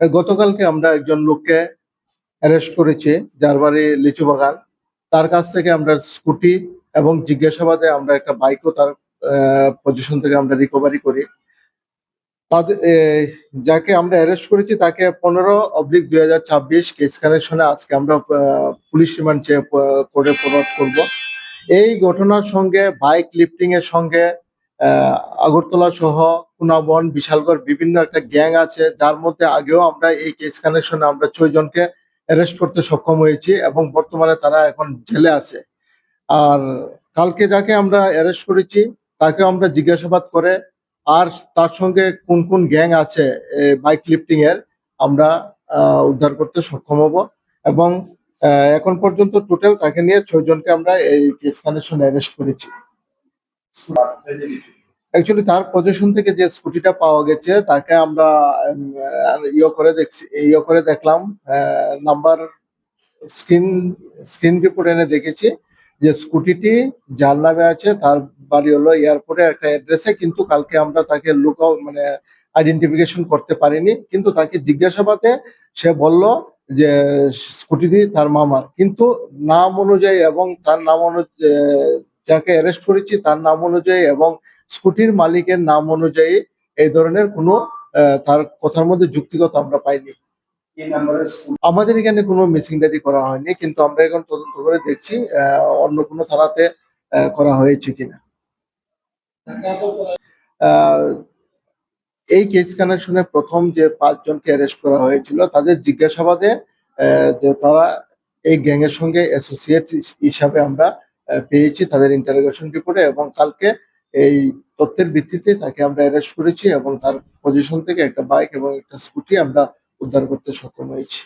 গতকালকে আমরা একজন লোককে অ্যারেস্ট করেছি, যার বাড়ি লিচু বাগান। তার কাছ থেকে আমরা স্কুটি এবং জিজ্ঞাসাবাদে আমরা একটা বাইকও তার পজিশন থেকে আমরা রিকভারি করি। তাদের যাকে আমরা অ্যারেস্ট করেছি তাকে 15/2026 কেস কানেকশনে আজকে আমরা পুলিশ রিমান্ড চেয়ে কোর্টে ফরওয়ার্ড করব। এই ঘটনার সঙ্গে বাইক লিফটিং এর সঙ্গে আগরতলা সহ কুনাবন, বিশালগড় বিভিন্ন একটা গ্যাং আছে, যার মধ্যে আগেও আমরা এই কেস কানেকশনে আমরা 6 জনকে অ্যারেস্ট করতে সক্ষম হয়েছি এবং বর্তমানে তারা এখন জেলে আছে। আর কালকে যাকে আমরা অ্যারেস্ট করেছি তাকে আমরা জিজ্ঞাসাবাদ করে আর তার সঙ্গে কোন কোন গ্যাং আছে বাইক লিফটিং এর আমরা উদ্ধার করতে সক্ষম হব এবং এখন পর্যন্ত টোটাল তাকে নিয়ে 6 জনকে আমরা এই কেস কানেকশনে অ্যারেস্ট করেছি। অ্যাকচুয়ালি তার পজিশন থেকে যে স্কুটিটা পাওয়া গেছে তাকে আমরা দেখলাম নাম্বার স্ক্রিন রিপোর্ট এনে দেখেছি যে স্কুটিটি যার নামে আছে তার বাড়ি হলো এয়ারপোর্টে একটা অ্যাড্রেসে, কিন্তু কালকে আমরা তাকে মানে আইডেন্টিফিকেশন করতে পারিনি। কিন্তু তাকে জিজ্ঞাসাবাদে সে বলল যে স্কুটিটি তার মামার, কিন্তু নাম অনুযায়ী এবং তার নাম অনুযায়ী যাকে অ্যারেস্ট করেছি তার নাম অনুযায়ী এবং স্কুটির মালিকের নাম অনুযায়ী এই ধরনের কোনো তার কথার মধ্যে যুক্তিগত আমরা পাইনি। আমাদের এখানে কোনো মিসিং ডায়েরি করা হয়নি, কিন্তু আমরা এখন তদন্ত করে দেখছি অন্য কোনো থানাতে করা হয়েছে কিনা। এই কেস কানেকশনে প্রথম যে 5 জনকে অ্যারেস্ট করা হয়েছিল তাদের জিজ্ঞাসাবাদে যে তারা এই গ্যাং এর সঙ্গে অ্যাসোসিয়েট হিসাবে আমরা পেয়েছি তাদের ইন্টারোগেশন রিপোর্টে, এবং কালকে এই তথ্যের ভিত্তিতে তাকে আমরা অ্যারেস্ট করেছি এবং তার পজিশন থেকে একটা বাইক এবং একটা স্কুটি আমরা উদ্ধার করতে সক্ষম হয়েছি।